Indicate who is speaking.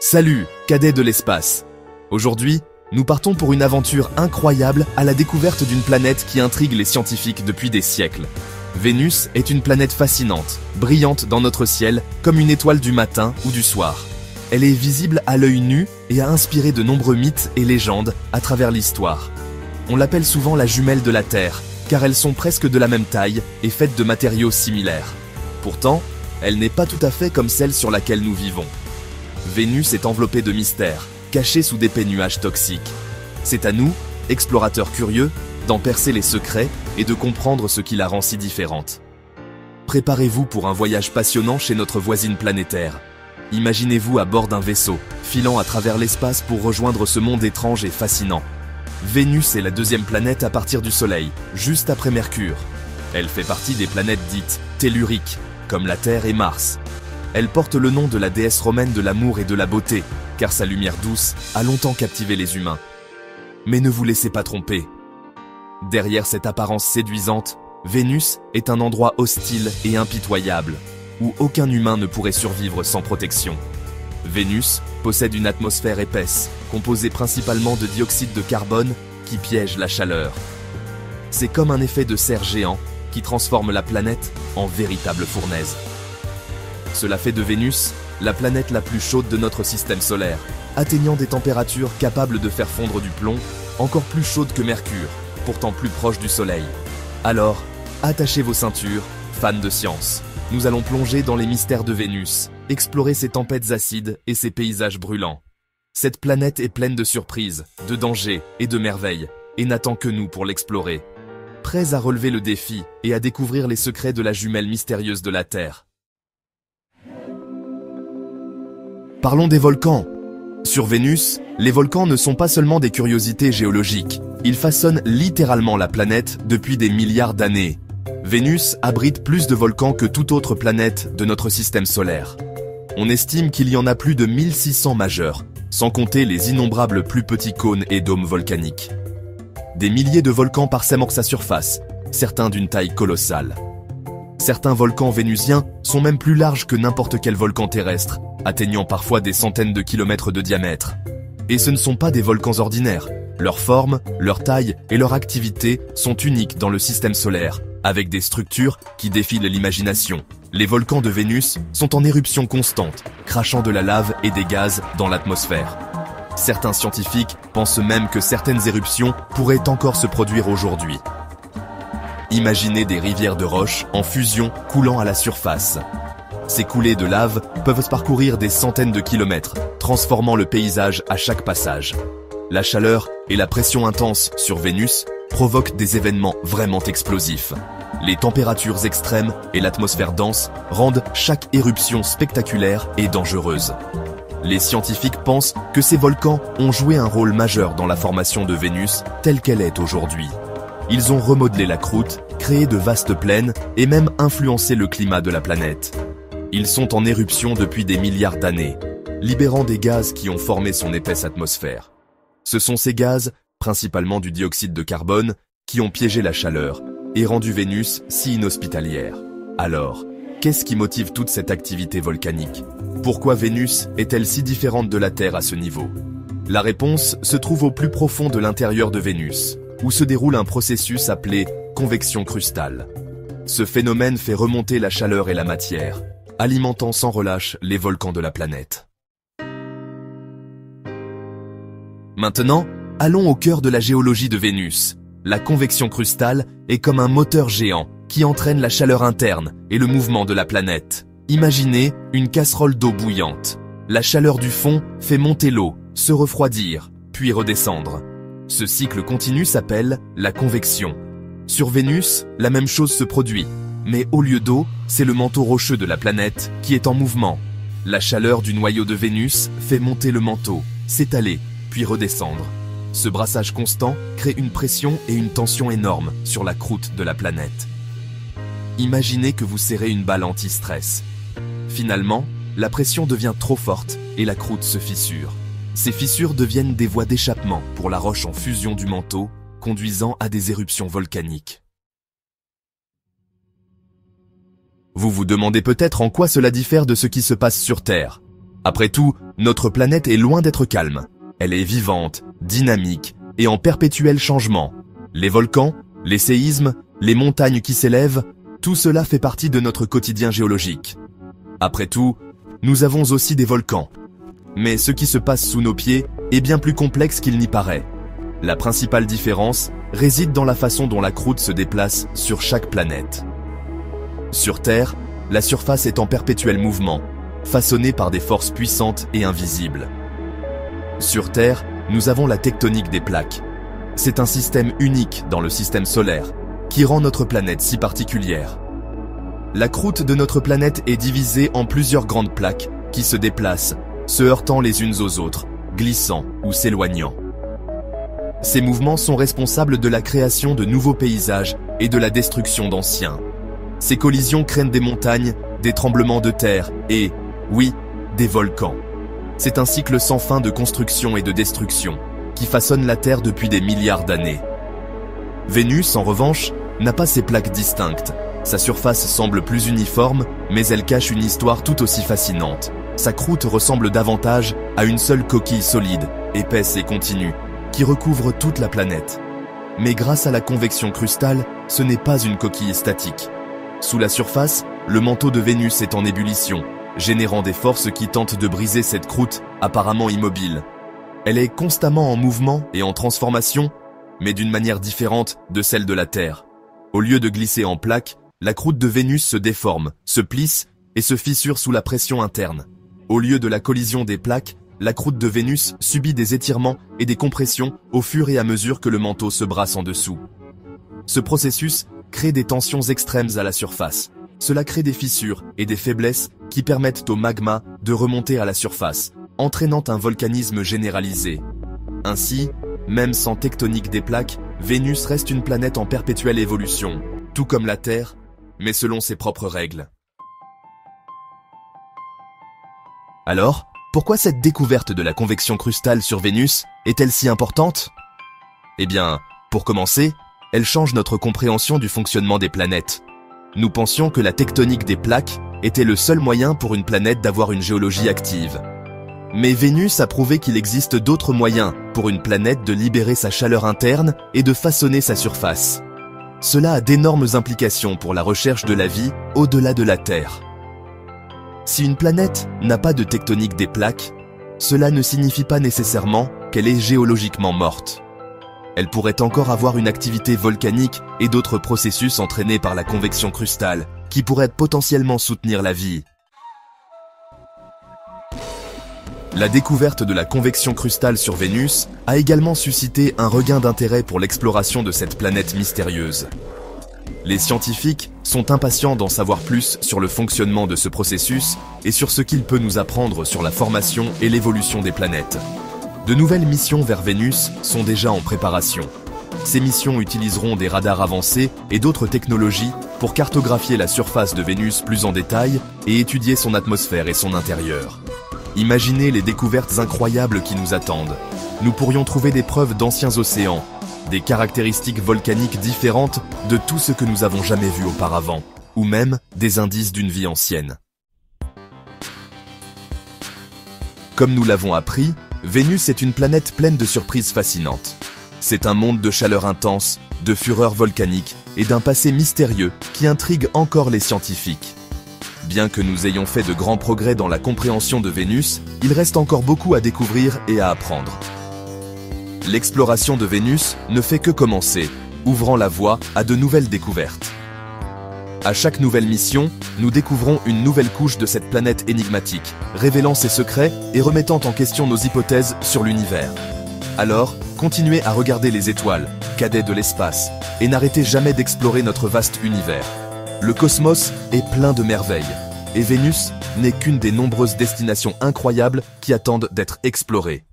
Speaker 1: Salut, cadets de l'espace. Aujourd'hui, nous partons pour une aventure incroyable à la découverte d'une planète qui intrigue les scientifiques depuis des siècles. Vénus est une planète fascinante, brillante dans notre ciel comme une étoile du matin ou du soir. Elle est visible à l'œil nu et a inspiré de nombreux mythes et légendes à travers l'histoire. On l'appelle souvent la jumelle de la Terre, car elles sont presque de la même taille et faites de matériaux similaires. Pourtant, elle n'est pas tout à fait comme celle sur laquelle nous vivons. Vénus est enveloppée de mystères, cachée sous d'épais nuages toxiques. C'est à nous, explorateurs curieux, d'en percer les secrets et de comprendre ce qui la rend si différente. Préparez-vous pour un voyage passionnant chez notre voisine planétaire. Imaginez-vous à bord d'un vaisseau, filant à travers l'espace pour rejoindre ce monde étrange et fascinant. Vénus est la deuxième planète à partir du Soleil, juste après Mercure. Elle fait partie des planètes dites telluriques, comme la Terre et Mars. Elle porte le nom de la déesse romaine de l'amour et de la beauté, car sa lumière douce a longtemps captivé les humains. Mais ne vous laissez pas tromper. Derrière cette apparence séduisante, Vénus est un endroit hostile et impitoyable, où aucun humain ne pourrait survivre sans protection. Vénus possède une atmosphère épaisse, composée principalement de dioxyde de carbone, qui piège la chaleur. C'est comme un effet de serre géant qui transforme la planète en véritable fournaise. Cela fait de Vénus la planète la plus chaude de notre système solaire, atteignant des températures capables de faire fondre du plomb, encore plus chaudes que Mercure, pourtant plus proche du Soleil. Alors, attachez vos ceintures, fans de science. Nous allons plonger dans les mystères de Vénus, explorer ses tempêtes acides et ses paysages brûlants. Cette planète est pleine de surprises, de dangers et de merveilles, et n'attend que nous pour l'explorer. Prêts à relever le défi et à découvrir les secrets de la jumelle mystérieuse de la Terre. Parlons des volcans. Sur Vénus, les volcans ne sont pas seulement des curiosités géologiques. Ils façonnent littéralement la planète depuis des milliards d'années. Vénus abrite plus de volcans que toute autre planète de notre système solaire. On estime qu'il y en a plus de 1600 majeurs, sans compter les innombrables plus petits cônes et dômes volcaniques. Des milliers de volcans parsèment sa surface, certains d'une taille colossale. Certains volcans vénusiens sont même plus larges que n'importe quel volcan terrestre, atteignant parfois des centaines de kilomètres de diamètre. Et ce ne sont pas des volcans ordinaires. Leur forme, leur taille et leur activité sont uniques dans le système solaire, avec des structures qui défient l'imagination. Les volcans de Vénus sont en éruption constante, crachant de la lave et des gaz dans l'atmosphère. Certains scientifiques pensent même que certaines éruptions pourraient encore se produire aujourd'hui. Imaginez des rivières de roches en fusion coulant à la surface. Ces coulées de lave peuvent parcourir des centaines de kilomètres, transformant le paysage à chaque passage. La chaleur et la pression intense sur Vénus provoquent des événements vraiment explosifs. Les températures extrêmes et l'atmosphère dense rendent chaque éruption spectaculaire et dangereuse. Les scientifiques pensent que ces volcans ont joué un rôle majeur dans la formation de Vénus telle qu'elle est aujourd'hui. Ils ont remodelé la croûte, créé de vastes plaines et même influencé le climat de la planète. Ils sont en éruption depuis des milliards d'années, libérant des gaz qui ont formé son épaisse atmosphère. Ce sont ces gaz, principalement du dioxyde de carbone, qui ont piégé la chaleur et rendu Vénus si inhospitalière. Alors, qu'est-ce qui motive toute cette activité volcanique? Pourquoi Vénus est-elle si différente de la Terre à ce niveau? La réponse se trouve au plus profond de l'intérieur de Vénus, où se déroule un processus appelé convection crustale. Ce phénomène fait remonter la chaleur et la matière, alimentant sans relâche les volcans de la planète. Maintenant, allons au cœur de la géologie de Vénus. La convection crustale est comme un moteur géant qui entraîne la chaleur interne et le mouvement de la planète. Imaginez une casserole d'eau bouillante. La chaleur du fond fait monter l'eau, se refroidir, puis redescendre. Ce cycle continu s'appelle la convection. Sur Vénus, la même chose se produit, mais au lieu d'eau, c'est le manteau rocheux de la planète qui est en mouvement. La chaleur du noyau de Vénus fait monter le manteau, s'étaler, puis redescendre. Ce brassage constant crée une pression et une tension énormes sur la croûte de la planète. Imaginez que vous serrez une balle anti-stress. Finalement, la pression devient trop forte et la croûte se fissure. Ces fissures deviennent des voies d'échappement pour la roche en fusion du manteau, conduisant à des éruptions volcaniques. Vous vous demandez peut-être en quoi cela diffère de ce qui se passe sur Terre. Après tout, notre planète est loin d'être calme. Elle est vivante, dynamique et en perpétuel changement. Les volcans, les séismes, les montagnes qui s'élèvent, tout cela fait partie de notre quotidien géologique. Après tout, nous avons aussi des volcans. Mais ce qui se passe sous nos pieds est bien plus complexe qu'il n'y paraît. La principale différence réside dans la façon dont la croûte se déplace sur chaque planète. Sur Terre, la surface est en perpétuel mouvement, façonnée par des forces puissantes et invisibles. Sur Terre, nous avons la tectonique des plaques. C'est un système unique dans le système solaire, qui rend notre planète si particulière. La croûte de notre planète est divisée en plusieurs grandes plaques qui se déplacent, se heurtant les unes aux autres, glissant ou s'éloignant. Ces mouvements sont responsables de la création de nouveaux paysages et de la destruction d'anciens. Ces collisions créent des montagnes, des tremblements de terre et, oui, des volcans. C'est un cycle sans fin de construction et de destruction qui façonne la Terre depuis des milliards d'années. Vénus, en revanche, n'a pas ces plaques distinctes. Sa surface semble plus uniforme, mais elle cache une histoire tout aussi fascinante. Sa croûte ressemble davantage à une seule coquille solide, épaisse et continue, qui recouvre toute la planète. Mais grâce à la convection crustale, ce n'est pas une coquille statique. Sous la surface, le manteau de Vénus est en ébullition, générant des forces qui tentent de briser cette croûte apparemment immobile. Elle est constamment en mouvement et en transformation, mais d'une manière différente de celle de la Terre. Au lieu de glisser en plaques, la croûte de Vénus se déforme, se plisse et se fissure sous la pression interne. Au lieu de la collision des plaques, la croûte de Vénus subit des étirements et des compressions au fur et à mesure que le manteau se brasse en dessous. Ce processus crée des tensions extrêmes à la surface. Cela crée des fissures et des faiblesses qui permettent au magma de remonter à la surface, entraînant un volcanisme généralisé. Ainsi, même sans tectonique des plaques, Vénus reste une planète en perpétuelle évolution, tout comme la Terre, mais selon ses propres règles. Alors, pourquoi cette découverte de la convection crustale sur Vénus est-elle si importante? Eh bien, pour commencer, elle change notre compréhension du fonctionnement des planètes. Nous pensions que la tectonique des plaques était le seul moyen pour une planète d'avoir une géologie active. Mais Vénus a prouvé qu'il existe d'autres moyens pour une planète de libérer sa chaleur interne et de façonner sa surface. Cela a d'énormes implications pour la recherche de la vie au-delà de la Terre. Si une planète n'a pas de tectonique des plaques, cela ne signifie pas nécessairement qu'elle est géologiquement morte. Elle pourrait encore avoir une activité volcanique et d'autres processus entraînés par la convection crustale qui pourraient potentiellement soutenir la vie. La découverte de la convection crustale sur Vénus a également suscité un regain d'intérêt pour l'exploration de cette planète mystérieuse. Les scientifiques sont impatients d'en savoir plus sur le fonctionnement de ce processus et sur ce qu'il peut nous apprendre sur la formation et l'évolution des planètes. De nouvelles missions vers Vénus sont déjà en préparation. Ces missions utiliseront des radars avancés et d'autres technologies pour cartographier la surface de Vénus plus en détail et étudier son atmosphère et son intérieur. Imaginez les découvertes incroyables qui nous attendent. Nous pourrions trouver des preuves d'anciens océans, des caractéristiques volcaniques différentes de tout ce que nous avons jamais vu auparavant, ou même des indices d'une vie ancienne. Comme nous l'avons appris, Vénus est une planète pleine de surprises fascinantes. C'est un monde de chaleur intense, de fureur volcanique et d'un passé mystérieux qui intrigue encore les scientifiques. Bien que nous ayons fait de grands progrès dans la compréhension de Vénus, il reste encore beaucoup à découvrir et à apprendre. L'exploration de Vénus ne fait que commencer, ouvrant la voie à de nouvelles découvertes. À chaque nouvelle mission, nous découvrons une nouvelle couche de cette planète énigmatique, révélant ses secrets et remettant en question nos hypothèses sur l'univers. Alors, continuez à regarder les étoiles, cadets de l'espace, et n'arrêtez jamais d'explorer notre vaste univers. Le cosmos est plein de merveilles, et Vénus n'est qu'une des nombreuses destinations incroyables qui attendent d'être explorées.